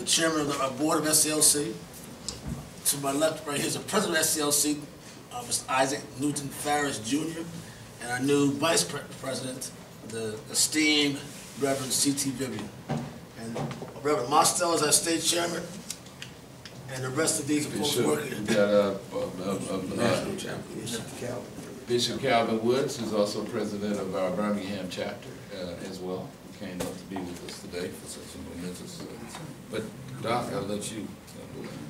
the chairman of the board of SCLC. To my left, right here is the president of SCLC, Mr. Isaac Newton Farris Jr., and our new vice president, the esteemed Reverend C.T. Vivian. And Reverend Mostel is our state chairman, and the rest of these are folks working. We got Bishop Calvin Woods, who's also president of our Birmingham chapter as well. He came up to be with us today for such a momentous. But Doc, I'll let you.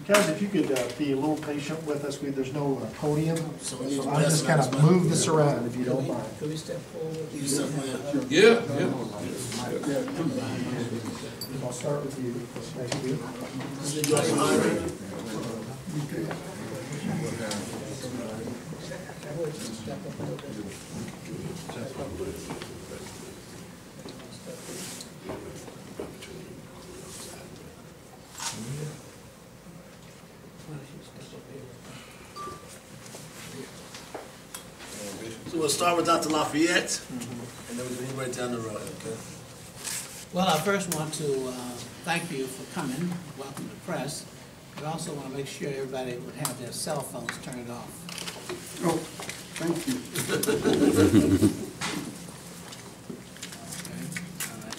Guys, if you could be a little patient with us, there's no podium, So I'm just kind of move this around if you don't mind. Could we step forward? Yeah. I'll start with you. Thank you. So we'll start with Dr. Lafayette, and then we can move right down the road, okay? Well, I first want to thank you for coming. Welcome to press. But I also want to make sure everybody would have their cell phones turned off. Oh, thank you. Okay, all right.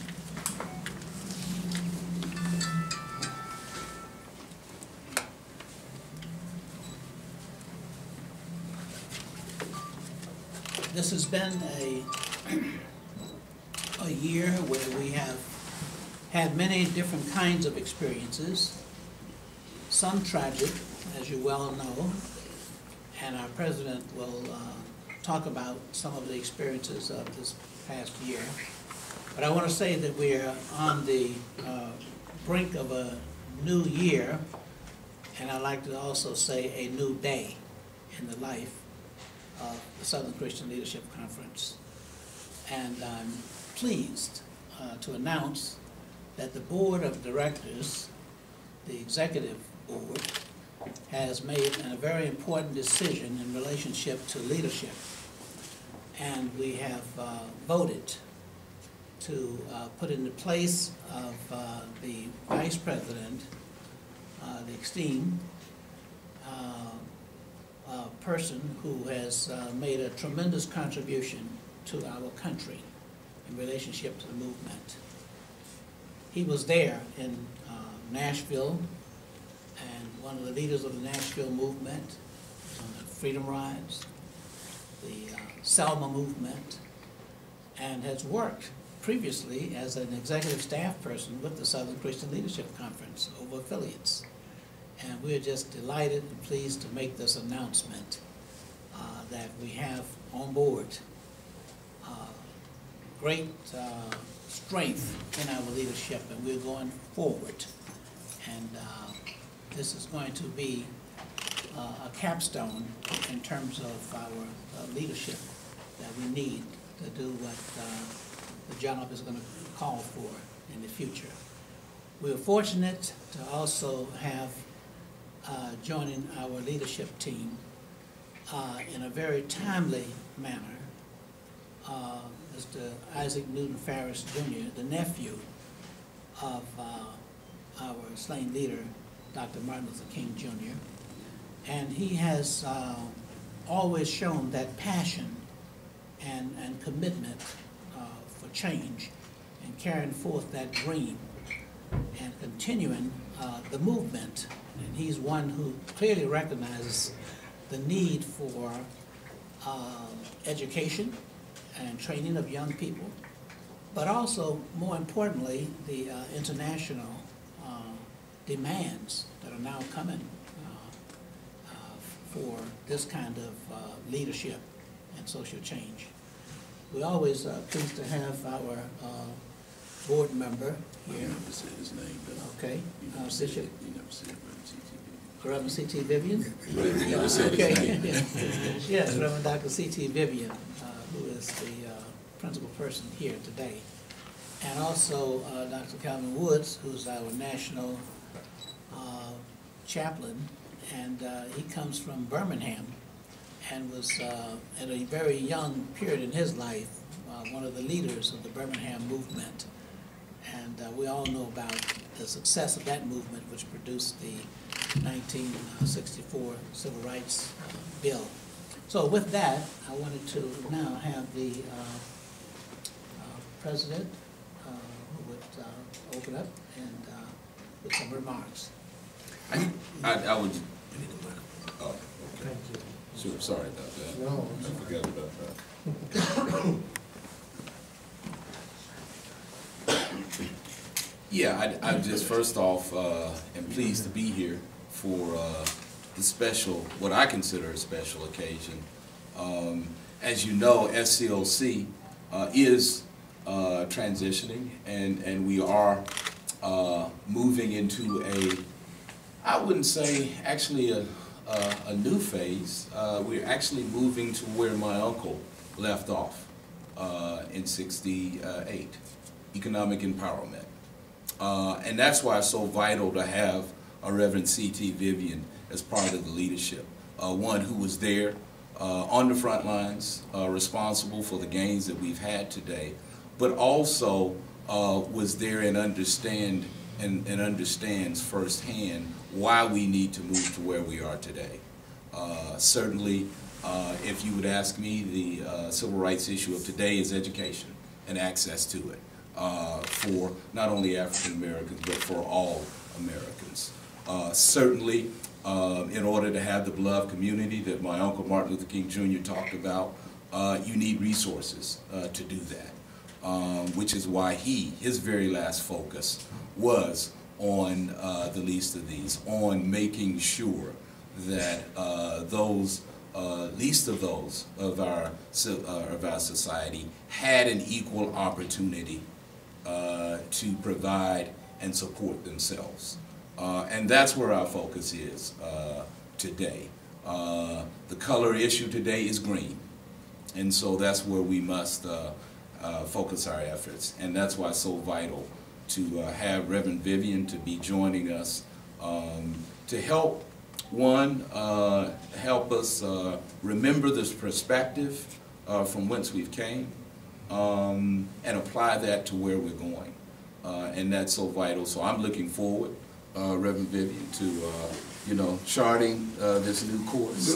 This has been a year where we have had many different kinds of experiences, some tragic, as you well know, and our president will talk about some of the experiences of this past year. But I want to say that we're on the brink of a new year, and I'd like to also say a new day in the life of the Southern Christian Leadership Conference. And I'm pleased to announce that the board of directors, the executive board, has made a very important decision in relationship to leadership. And we have voted to put in the place of the vice president, the esteemed person who has made a tremendous contribution to our country in relationship to the movement. He was there in Nashville, and one of the leaders of the Nashville movement, on the Freedom Rides, the Selma movement, and has worked previously as an executive staff person with the Southern Christian Leadership Conference over affiliates. And we're just delighted and pleased to make this announcement that we have on board great strength in our leadership, and we're going forward. And this is going to be a capstone in terms of our leadership that we need to do what the job is going to call for in the future. We're fortunate to also have joining our leadership team in a very timely manner, Mr. Isaac Newton Farris Jr., the nephew of our slain leader, Dr. Martin Luther King Jr. And he has always shown that passion and commitment for change and carrying forth that dream and continuing the movement. And he's one who clearly recognizes the need for education and training of young people, but also, more importantly, the international demands that are now coming for this kind of leadership and social change. We always pleased to have our board member here. You never said his name, Okay, Bishop. You never said Reverend C.T. Vivian? You never said his name. Yes, Reverend Dr. C.T. Vivian, who is the principal person here today. And also Dr. Calvin Woods, who's our national chaplain, and he comes from Birmingham and was, at a very young period in his life, one of the leaders of the Birmingham movement. And we all know about the success of that movement, which produced the 1964 Civil Rights Bill. So with that, I wanted to now have the President who would open up and with some remarks. I would. Oh, okay. Sure, sorry about that. No. I forgot about that. Yeah, I just first off am pleased to be here for the special, what I consider a special occasion. As you know, SCLC is transitioning, and we are moving into I wouldn't say actually a new phase. We're actually moving to where my uncle left off in '68, economic empowerment. And that's why it's so vital to have a Reverend C.T. Vivian as part of the leadership, one who was there on the front lines, responsible for the gains that we've had today, but also was there and understands firsthand why we need to move to where we are today. Certainly, if you would ask me, the civil rights issue of today is education and access to it for not only African Americans, but for all Americans. Certainly, in order to have the beloved community that my Uncle Martin Luther King Jr. talked about, you need resources to do that, which is why his very last focus was on the least of these, on making sure that those least of those of our society had an equal opportunity to provide and support themselves. And that's where our focus is today. The color issue today is green, and so that's where we must focus our efforts, and that's why it's so vital to have Reverend Vivian to be joining us to help, help us remember this perspective from whence we've came and apply that to where we're going. And that's so vital. So I'm looking forward, Reverend Vivian, to charting this new course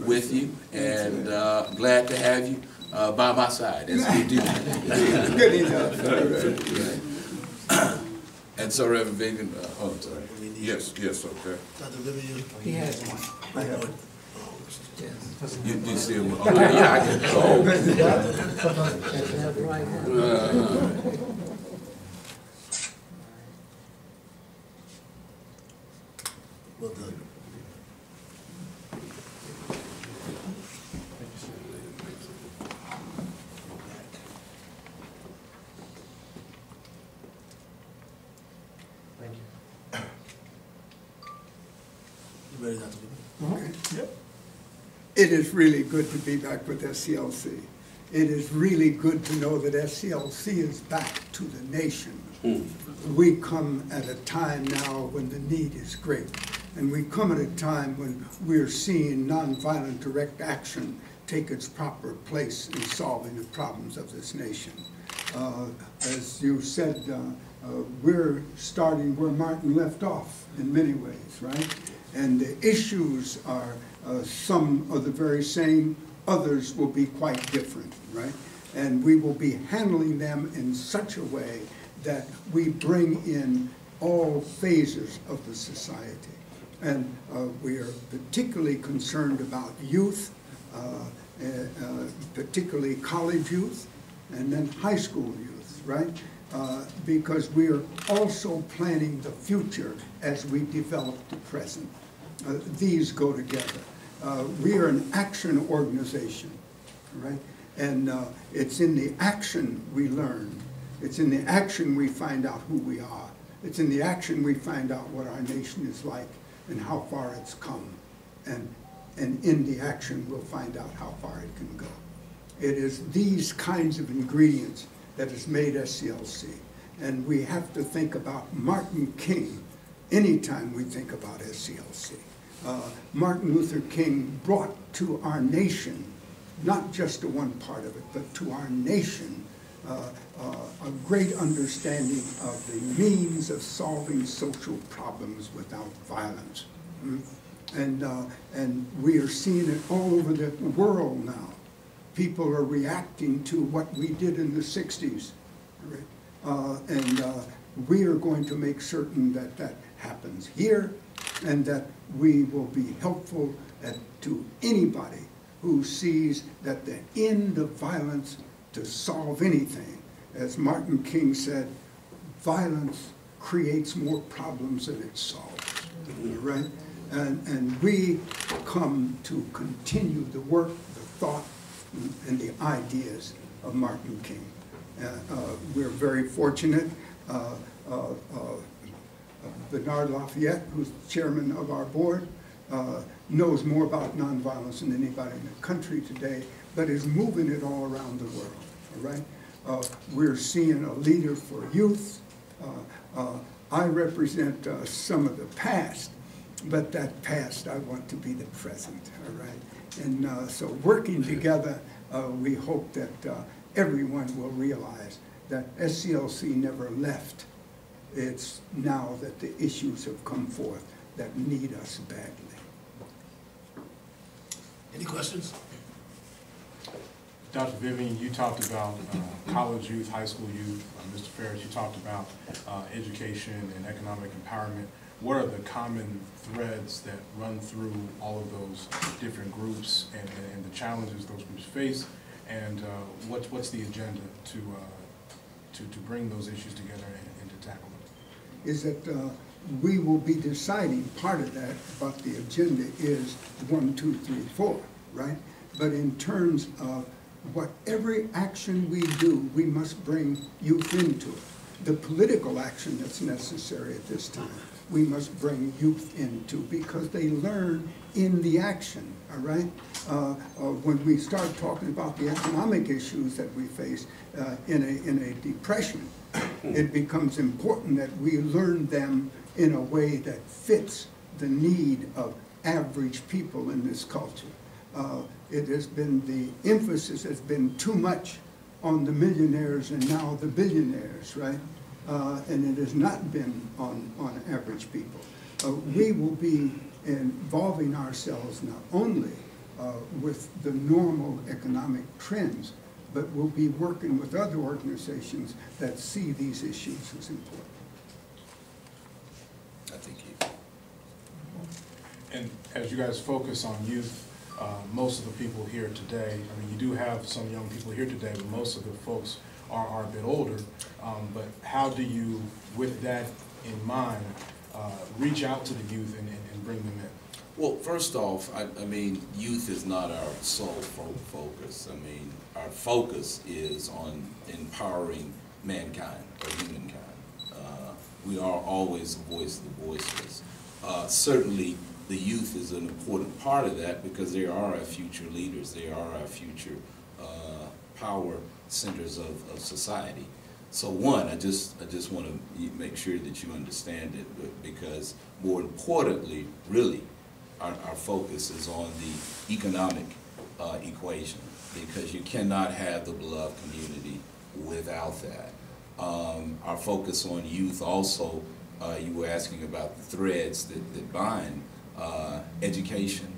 with you, and glad to have you by my side as we do. Good enough. And so, Reverend Vivian, oh, I'm sorry. Yes, okay. Dr. Vivian? He has one. I have it. Yes. You still, okay, yeah, I can. Oh. That's right now. Well done. Thank you. You ready, Dr. Vivian? Okay. Yep. It is really good to be back with SCLC. It is really good to know that SCLC is back to the nation. We come at a time now when the need is great. And we come at a time when we're seeing nonviolent direct action take its proper place in solving the problems of this nation. As you said, we're starting where Martin left off in many ways, right? And the issues are some are the very same, others will be quite different, right? And we will be handling them in such a way that we bring in all phases of the society. And we are particularly concerned about youth, particularly college youth, and then high school youth, right? Because we are also planning the future as we develop the present. These go together. We are an action organization, right? And it's in the action we learn. It's in the action we find out who we are. It's in the action we find out what our nation is like and how far it's come. And in the action, we'll find out how far it can go. It is these kinds of ingredients that has made SCLC. And we have to think about Martin King anytime we think about SCLC. Martin Luther King brought to our nation, not just to one part of it, but to our nation, a great understanding of the means of solving social problems without violence. And we are seeing it all over the world now. People are reacting to what we did in the 60s. Right? We are going to make certain that that happens here, and that we will be helpful to anybody who sees that the end of violence to solve anything, as Martin King said, violence creates more problems than it solves, right? And we come to continue the work, the thought, and the ideas of Martin King. We're very fortunate. Bernard Lafayette, who's chairman of our board, knows more about nonviolence than anybody in the country today, but is moving it all around the world, all right? We're seeing a leader for youth. I represent some of the past, but that past, I want to be the present, all right? And so working together, we hope that everyone will realize that SCLC never left. It's now that the issues have come forth that need us badly. Any questions? Dr. Vivian, you talked about college youth, high school youth. Mr. Ferris, you talked about education and economic empowerment. What are the common threads that run through all of those different groups and the challenges those groups face? And what's the agenda to bring those issues together and to tackle them? Is that we will be deciding, part of that, about the agenda is 1, 2, 3, 4, right? But in terms of whatever action we do, we must bring youth into it. The political action that's necessary at this time, we must bring youth into, because they learn in the action, all right? When we start talking about the economic issues that we face in a depression, it becomes important that we learn them in a way that fits the need of average people in this culture. It has been, the emphasis has been too much on the millionaires and now the billionaires, right? And it has not been on average people. We will be involving ourselves not only with the normal economic trends, but we'll be working with other organizations that see these issues as important. I think And as you guys focus on youth, most of the people here today, I mean, you do have some young people here today, but most of the folks are a bit older. But how do you, with that in mind, reach out to the youth and bring them in? Well, first off, I mean, youth is not our sole focus. I mean, our focus is on empowering mankind, or humankind. We are always the voice of the voiceless. Certainly, the youth is an important part of that, because they are our future leaders. They are our future power centers of society. So one, I just want to make sure that you understand it, because more importantly, really, our focus is on the economic equation, because you cannot have the beloved community without that. Our focus on youth also, you were asking about the threads that bind education.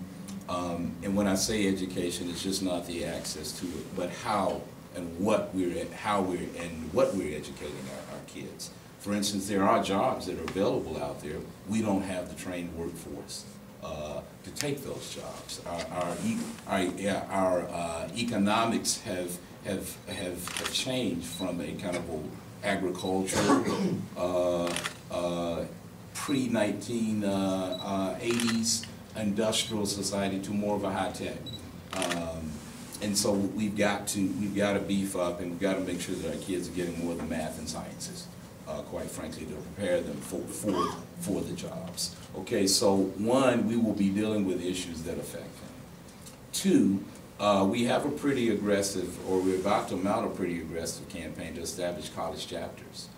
And when I say education, it's just not the access to it, but how and what we're educating our kids. For instance, there are jobs that are available out there. We don't have the trained workforce to take those jobs. Our economics have changed from a kind of agricultural pre-1980s industrial society to more of a high tech. And so we've got to beef up, and we've got to make sure that our kids are getting more of the math and sciences, quite frankly, to prepare them for the jobs. Okay, so one, we will be dealing with issues that affect them. Two, we have a pretty aggressive, or we're about to mount a pretty aggressive campaign to establish college chapters.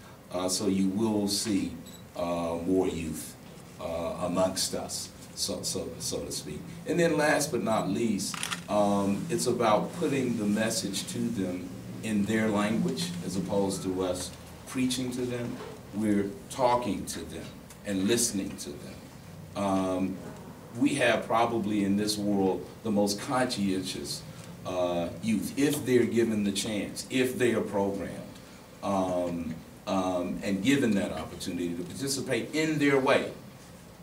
So you will see more youth amongst us, so to speak. And then last but not least, it's about putting the message to them in their language, as opposed to us preaching to them. We're talking to them and listening to them. We have probably in this world the most conscientious youth, if they're given the chance, if they are programmed, and given that opportunity to participate in their way,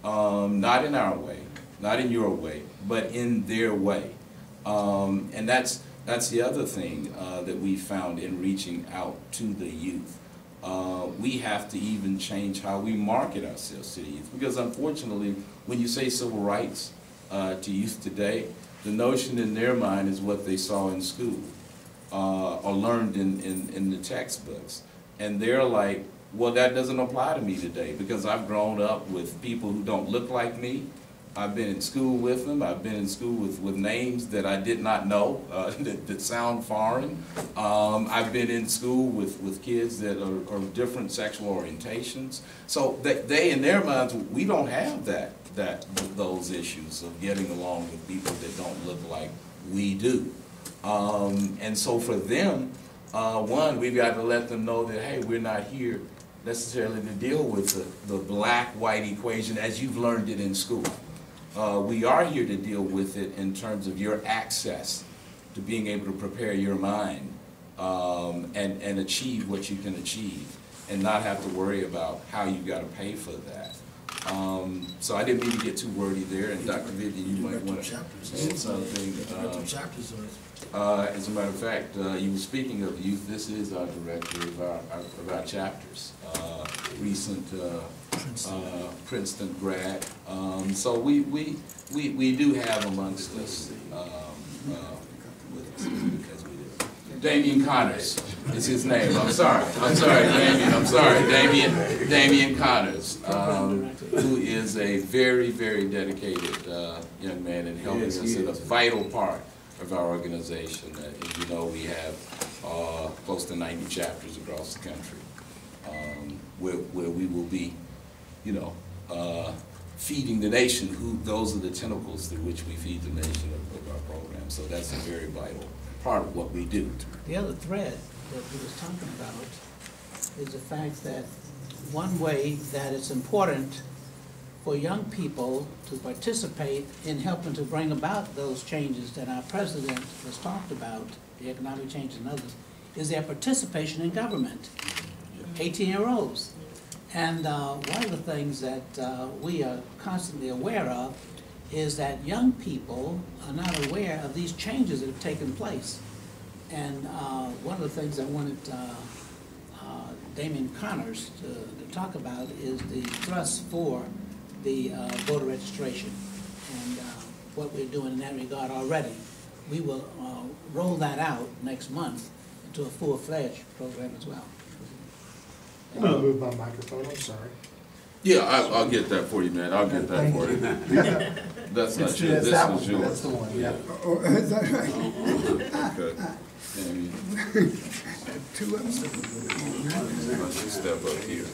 not in our way, not in your way, but in their way. And that's the other thing that we found in reaching out to the youth. We have to even change how we market ourselves to the youth, because unfortunately, when you say civil rights to youth today, the notion in their mind is what they saw in school or learned in the textbooks. And they're like, well, that doesn't apply to me today, because I've grown up with people who don't look like me. I've been in school with them. I've been in school with names that I did not know that sound foreign. I've been in school with kids that are different sexual orientations. So they in their minds, we don't have those issues of getting along with people that don't look like we do. And so for them, one, we've got to let them know that, hey, we're not here necessarily to deal with the black-white equation as you've learned it in school. We are here to deal with it in terms of your access to being able to prepare your mind and achieve what you can achieve, and not have to worry about how you've got to pay for that. So I didn't mean to get too wordy there, and Dr. Vivian, you might want to add something. As a matter of fact, you were speaking of youth. This is our director of our chapters, recent Princeton grad. So we do have amongst us, Damien Connors is his name. I'm sorry, Damien. I'm sorry, Damien Connors, who is a very, very dedicated young man in helping us in a vital part of our organization. As you know, we have close to 90 chapters across the country, where we will be, feeding the nation. Those are the tentacles through which we feed the nation of our program. So that's a very vital part of what we do. The other thread that he was talking about is the fact that one way that it's important for young people to participate in helping to bring about those changes that our president has talked about, the economic changes and others, is their participation in government, 18-year-olds. And one of the things that we are constantly aware of is that young people are not aware of these changes that have taken place. And one of the things I wanted Damien Connors to talk about is the thrust for the voter registration and what we're doing in that regard already. We will roll that out next month into a full-fledged program as well. I'm going to move my microphone, I'm sorry. Yeah, I'll get that for you, man. I'll get that for you. That's not you. This was yours. That's the one, yeah. Oh, is that right? Okay. Two of them. Let's step up here.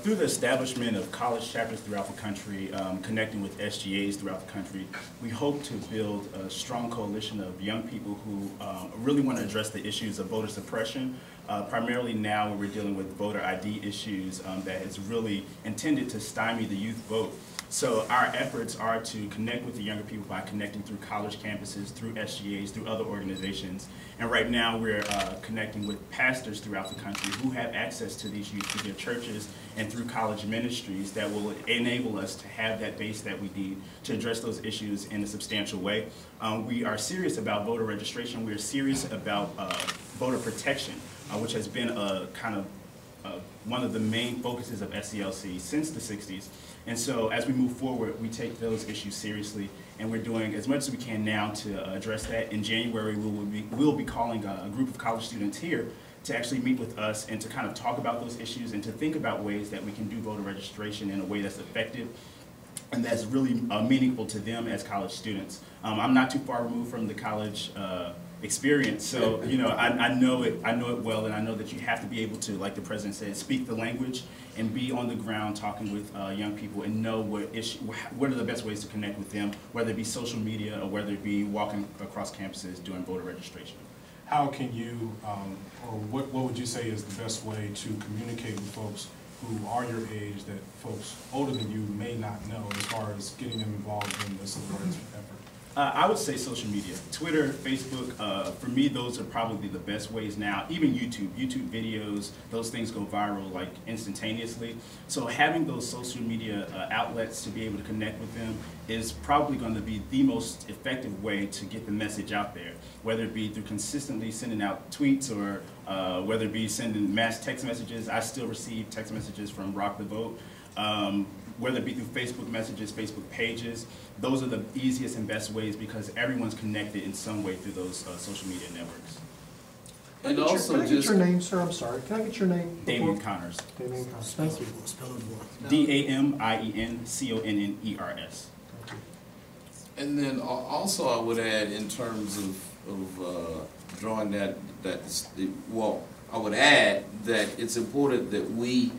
Through the establishment of college chapters throughout the country, connecting with SGAs throughout the country, we hope to build a strong coalition of young people who really want to address the issues of voter suppression, primarily now when we're dealing with voter ID issues that is really intended to stymie the youth vote. So our efforts are to connect with the younger people by connecting through college campuses, through SGAs, through other organizations. And right now we're connecting with pastors throughout the country who have access to these youth through their churches and through college ministries that will enable us to have that base that we need to address those issues in a substantial way. We are serious about voter registration. We are serious about voter protection, which has been a kind of one of the main focuses of SCLC since the 60s. And so as we move forward, we take those issues seriously, and we're doing as much as we can now to address that. In January, we'll be calling a group of college students here to actually meet with us and to kind of talk about those issues and to think about ways that we can do voter registration in a way that's effective and that's really meaningful to them as college students. I'm not too far removed from the college experience, so I know it well, and I know that you have to be able to, like the president said, speak the language and be on the ground talking with young people and know what are the best ways to connect with them, whether it be social media or whether it be walking across campuses doing voter registration. how can you, or what would you say is the best way to communicate with folks who are your age that folks older than you may not know as far as getting them involved in the civil rights effort? I would say social media, Twitter, Facebook. For me, those are probably the best ways now. Even YouTube videos, those things go viral like instantaneously. So having those social media outlets to be able to connect with them is probably going to be the most effective way to get the message out there, whether it be through consistently sending out tweets or whether it be sending mass text messages. I still receive text messages from Rock the Vote. Whether it be through Facebook messages, Facebook pages, those are the easiest and best ways because everyone's connected in some way through those social media networks. And also Can I get your name, sir? I'm sorry. Can I get your name? Damien Connors. Damien Connors. Spell it more. DAMIENCONNERS. And then also I would add in terms of drawing that, well, I would add that it's important that we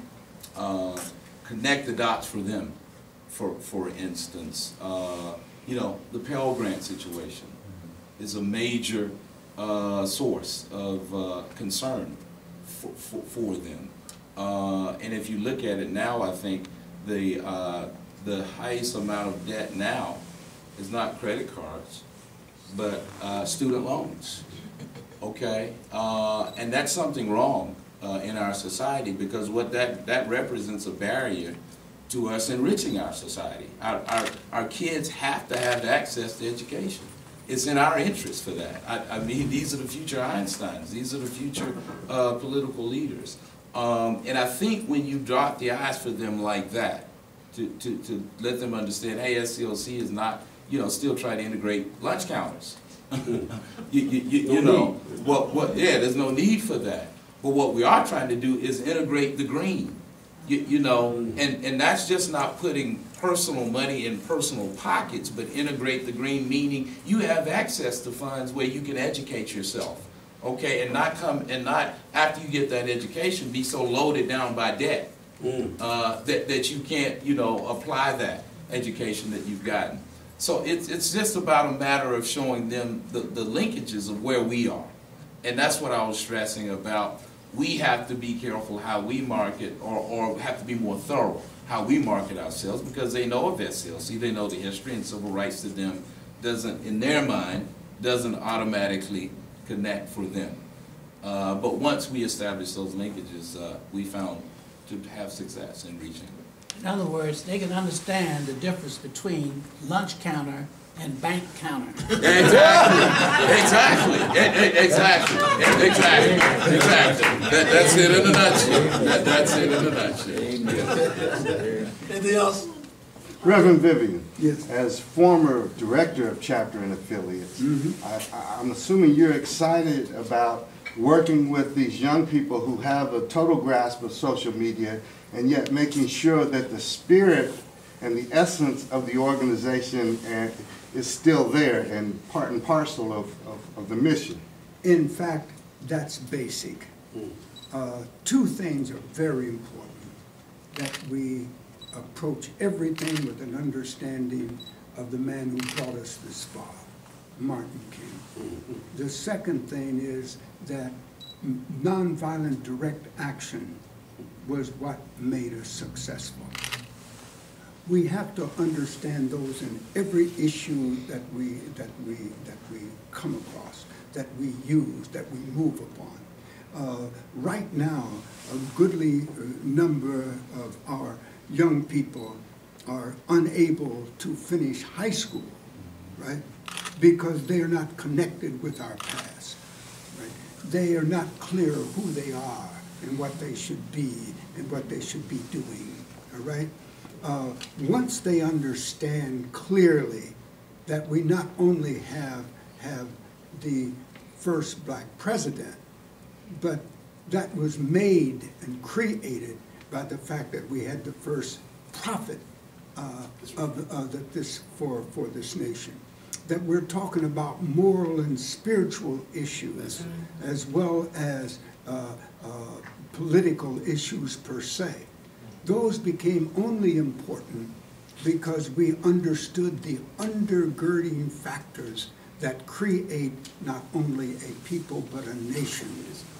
connect the dots for them. For instance, you know, the Pell Grant situation is a major source of concern for them. And if you look at it now, I think the highest amount of debt now is not credit cards, but student loans. Okay, and that's something wrong in our society because what that represents a barrier to us enriching our society. Our kids have to have access to education. It's in our interest for that. I mean, these are the future Einsteins. These are the future political leaders. And I think when you dot the I's for them like that, to let them understand, hey, SCLC is not, you know, still trying to integrate lunch counters. you know, yeah, there's no need for that. But what we are trying to do is integrate the green. You know, and that's just not putting personal money in personal pockets, but integrate the green, meaning you have access to funds where you can educate yourself, okay, and not after you get that education be so loaded down by debt that you can't, you know, apply that education that you've gotten. So it's just about a matter of showing them the linkages of where we are, and that's what I was stressing about. We have to be careful how we market, or have to be more thorough how we market ourselves, because they know of SCLC, they know the history, and civil rights to them doesn't, in their mind, doesn't automatically connect for them. But once we establish those linkages, we found to have success in reaching. In other words, they can understand the difference between lunch counter and bank counter. Exactly. That's it in a nutshell. That's it in a nutshell. Anything else? Reverend Vivian, Yes. as former director of chapter and affiliates, I'm assuming you're excited about working with these young people who have a total grasp of social media and yet making sure that the spirit and the essence of the organization is still there and part and parcel of the mission. In fact, that's basic. Two things are very important: that we approach everything with an understanding of the man who brought us this far, Martin King. The second thing is that nonviolent direct action was what made us successful. We have to understand those in every issue that we come across, that we use, that we move upon. Right now, a goodly number of our young people are unable to finish high school, right? Because they are not connected with our past, right? They are not clear who they are and what they should be and what they should be doing, all right? Once they understand clearly that we not only have the first black president, but that was made and created by the fact that we had the first prophet for this nation. That we're talking about moral and spiritual issues as well as political issues per se. Those became only important because we understood the undergirding factors that create not only a people but a nation,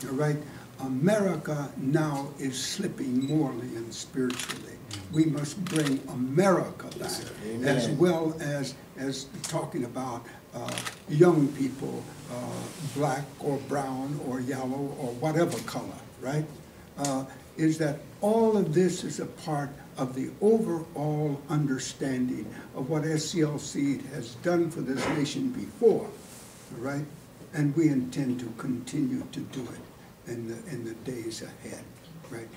all right? America now is slipping morally and spiritually. We must bring America back, as well as talking about young people, black or brown or yellow or whatever color, right? Is that all of this is a part of the overall understanding of what SCLC has done for this nation before, all right? And we intend to continue to do it in the days ahead, right?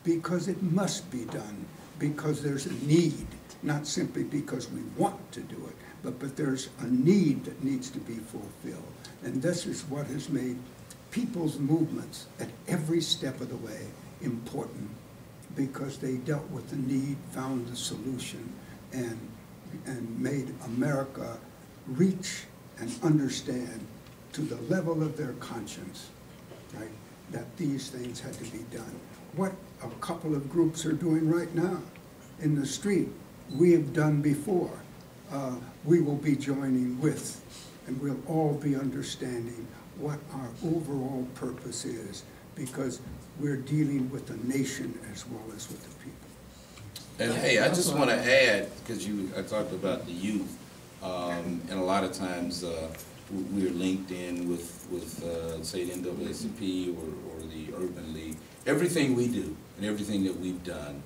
Because it must be done, because there's a need, not simply because we want to do it, but there's a need that needs to be fulfilled. And this is what has made people's movements at every step of the way important, because they dealt with the need, found the solution, and made America reach and understand to the level of their conscience, right, that these things had to be done. What a couple of groups are doing right now in the street, we have done before. We will be joining with, and we'll all be understanding what our overall purpose is, because we're dealing with the nation as well as with the people. And hey, I just want to add, because I talked about the youth, and a lot of times we're linked in with say, the NAACP or the Urban League. Everything we do and everything that we've done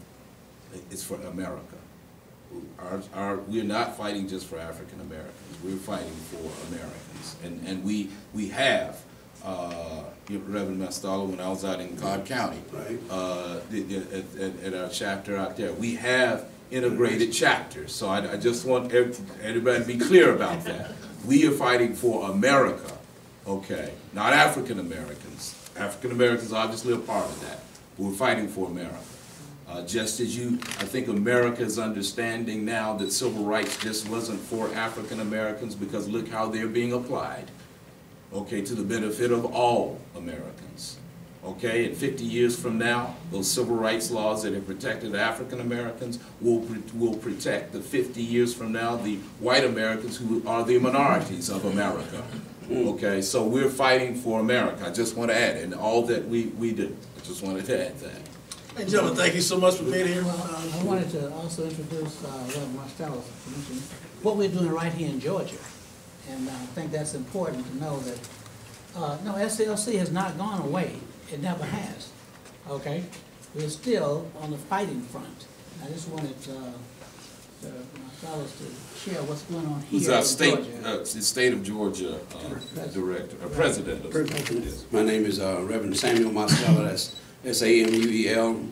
is for America. We're not fighting just for African Americans. We're fighting for Americans, and we have. Reverend Mastallo, when I was out in Cobb County, right, at our chapter out there, we have integrated chapters. So I just want everybody to be clear about that. We are fighting for America, okay, not African Americans. African Americans are obviously a part of that. We're fighting for America. Just as I think America is understanding now that civil rights just wasn't for African Americans, because look how they're being applied, okay, to the benefit of all Americans. Okay, and 50 years from now, those civil rights laws that have protected African Americans will protect the 50 years from now the white Americans who are the minorities of America. Okay, so we're fighting for America. I just want to add, and all that we do. I just wanted to add that. Hey, gentlemen, thank you so much for being here. Well, I wanted to also introduce Reverend Marstello, what we're doing right here in Georgia. And I think that's important to know that, no, SCLC has not gone away. It never has, okay? We're still on the fighting front. I just wanted my fellows to share what's going on here Who's our in state of Georgia president of President. My name is Reverend Samuel Mosteller. That's SAMUEL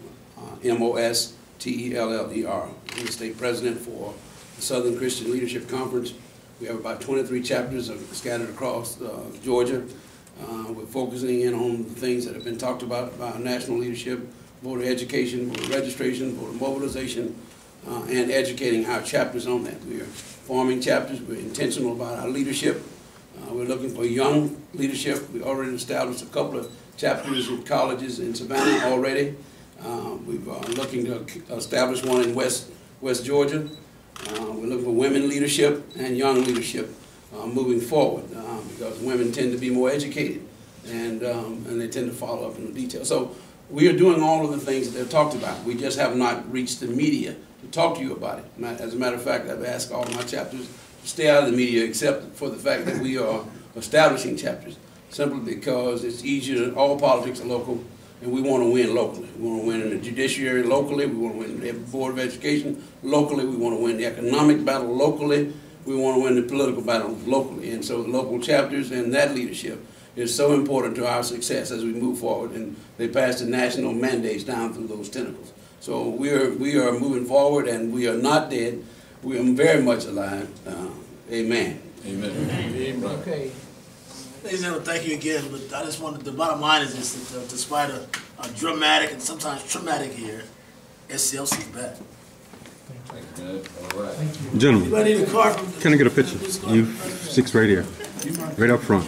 MOSTELLER. I'm the state president for the Southern Christian Leadership Conference. We have about 23 chapters scattered across Georgia. We're focusing in on the things that have been talked about by national leadership, voter education, voter registration, voter mobilization, and educating our chapters on that. We are forming chapters. We're intentional about our leadership. We're looking for young leadership. We already established a couple of chapters in colleges in Savannah already. We're looking to establish one in West Georgia. We're looking for women leadership and young leadership moving forward, because women tend to be more educated and they tend to follow up in the details. So we are doing all of the things that they've talked about. We just have not reached the media to talk to you about it. As a matter of fact, I've asked all my chapters to stay out of the media, except for the fact that we are establishing chapters, simply because it's easier. All politics are local, and we want to win locally. We want to win in the judiciary locally. We want to win in the Board of Education locally. We want to win the economic battle locally. We want to win the political battle locally. And so the local chapters and that leadership is so important to our success as we move forward. And they pass the national mandates down through those tentacles. So we are moving forward, and we are not dead. We are very much alive. Amen. Amen. Amen. Okay. Ladies and gentlemen, thank you again. But I just wanted, the bottom line is this, that despite a dramatic and sometimes traumatic year, SCLC is back. Thank you, man. All right. Gentlemen, Anybody need a card? can I get a picture? You 6 right here, right up front.